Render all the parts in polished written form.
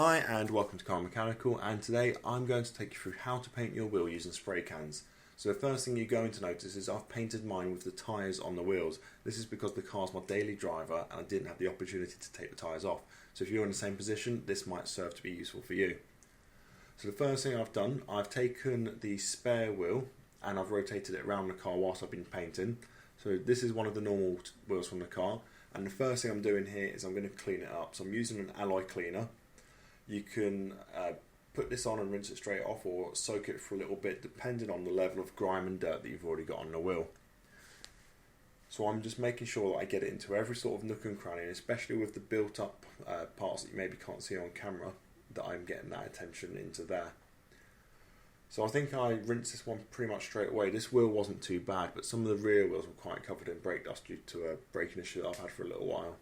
Hi and welcome to Car Mechanical, and today I'm going to take you through how to paint your wheel using spray cans. So the first thing you're going to notice is I've painted mine with the tyres on the wheels. This is because the car's my daily driver and I didn't have the opportunity to take the tyres off. So if you're in the same position, this might serve to be useful for you. So the first thing I've done, I've taken the spare wheel and I've rotated it around the car whilst I've been painting. So this is one of the normal wheels from the car, and the first thing I'm doing here is I'm going to clean it up. So I'm using an alloy cleaner. You can put this on and rinse it straight off, or soak it for a little bit depending on the level of grime and dirt that you've already got on the wheel. So I'm just making sure that I get it into every sort of nook and cranny, especially with the built up parts that you maybe can't see on camera, that I'm getting that attention into there. So I think I rinsed this one pretty much straight away. This wheel wasn't too bad, but some of the rear wheels were quite covered in brake dust due to a braking issue that I've had for a little while.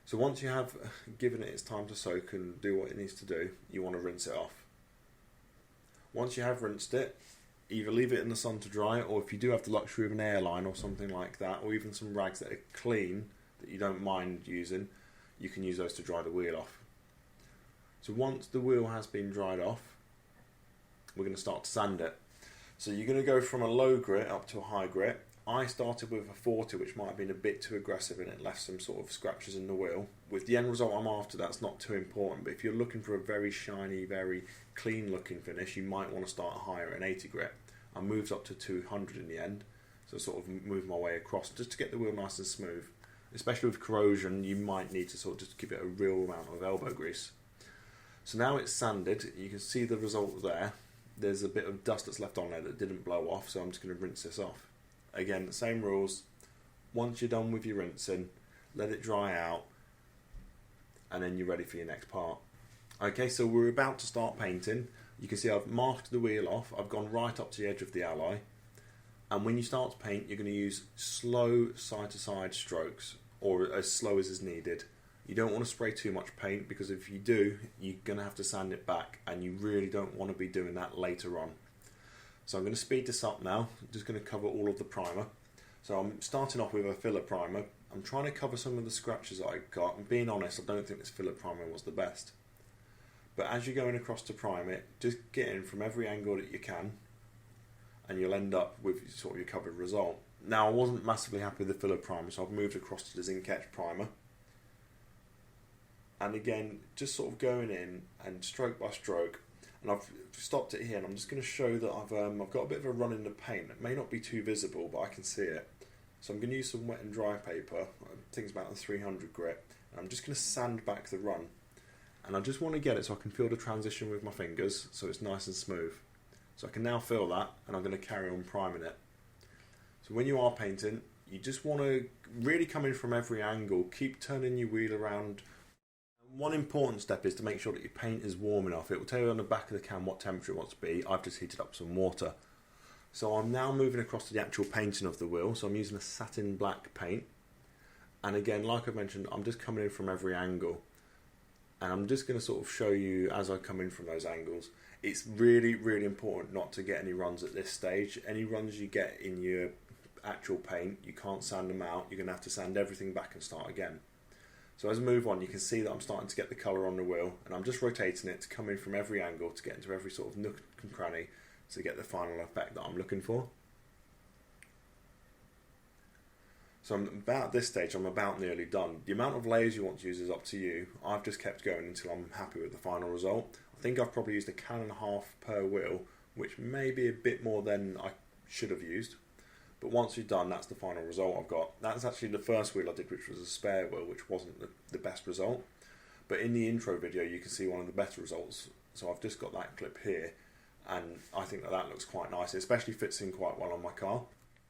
So once you have given it its time to soak and do what it needs to do, you want to rinse it off. Once you have rinsed it, either leave it in the sun to dry, or if you do have the luxury of an airline or something like that, or even some rags that are clean that you don't mind using, you can use those to dry the wheel off. So once the wheel has been dried off, we're going to start to sand it. So you're going to go from a low grit up to a high grit. I started with a 40, which might have been a bit too aggressive and it left some sort of scratches in the wheel. With the end result I'm after, that's not too important, but if you're looking for a very shiny, very clean looking finish, you might want to start higher at an 80 grit. I moved up to 200 in the end, so sort of moved my way across just to get the wheel nice and smooth. Especially with corrosion, you might need to sort of just give it a real amount of elbow grease. So now it's sanded, you can see the result there. There's a bit of dust that's left on there that didn't blow off, so I'm just going to rinse this off. Again, the same rules. Once you're done with your rinsing, let it dry out, and then you're ready for your next part. Okay, so we're about to start painting. You can see I've marked the wheel off. I've gone right up to the edge of the alloy. And when you start to paint, you're going to use slow side-to-side strokes, or as slow as is needed. You don't want to spray too much paint, because if you do, you're going to have to sand it back, and you really don't want to be doing that later on. So I'm going to speed this up now. I'm just going to cover all of the primer. So I'm starting off with a filler primer. I'm trying to cover some of the scratches that I've got, and being honest, I don't think this filler primer was the best. But as you're going across to prime it, just get in from every angle that you can, and you'll end up with sort of your covered result. Now, I wasn't massively happy with the filler primer, so I've moved across to the zinc etch primer. And again, just sort of going in and stroke by stroke. And I've stopped it here, and I'm just going to show that I've got a bit of a run in the paint. It may not be too visible, but I can see it. So I'm going to use some wet and dry paper. I think it's about a 300 grit. And I'm just going to sand back the run. And I just want to get it so I can feel the transition with my fingers, so it's nice and smooth. So I can now feel that, and I'm going to carry on priming it. So when you are painting, you just want to really come in from every angle. Keep turning your wheel around. One important step is to make sure that your paint is warm enough. It will tell you on the back of the can what temperature it wants to be. I've just heated up some water. So I'm now moving across to the actual painting of the wheel. So I'm using a satin black paint. And again, like I mentioned, I'm just coming in from every angle. And I'm just going to sort of show you as I come in from those angles. It's really, really important not to get any runs at this stage. Any runs you get in your actual paint, you can't sand them out. You're going to have to sand everything back and start again. So as I move on, you can see that I'm starting to get the colour on the wheel, and I'm just rotating it to come in from every angle to get into every sort of nook and cranny to get the final effect that I'm looking for. So I'm about this stage, I'm about nearly done. The amount of layers you want to use is up to you. I've just kept going until I'm happy with the final result. I think I've probably used a can and a half per wheel, which may be a bit more than I should have used. But once you're done, that's the final result I've got. That's actually the first wheel I did, which was a spare wheel, which wasn't the best result. But in the intro video, you can see one of the better results. So I've just got that clip here, and I think that looks quite nice. It especially fits in quite well on my car.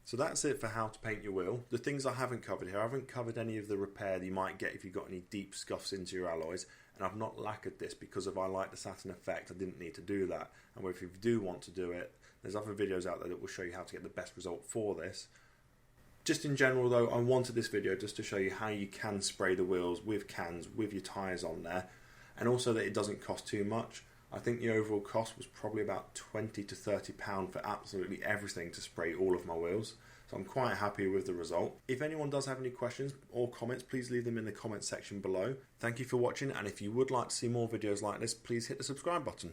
So that's it for how to paint your wheel. The things I haven't covered here, I haven't covered any of the repair that you might get if you've got any deep scuffs into your alloys. And I've not lacquered this because if I like the satin effect, I didn't need to do that. And if you do want to do it, there's other videos out there that will show you how to get the best result for this. Just in general though, I wanted this video just to show you how you can spray the wheels with cans, with your tyres on there, and also that it doesn't cost too much. I think the overall cost was probably about £20 to £30 for absolutely everything to spray all of my wheels. So I'm quite happy with the result. If anyone does have any questions or comments, please leave them in the comments section below. Thank you for watching, and if you would like to see more videos like this, please hit the subscribe button.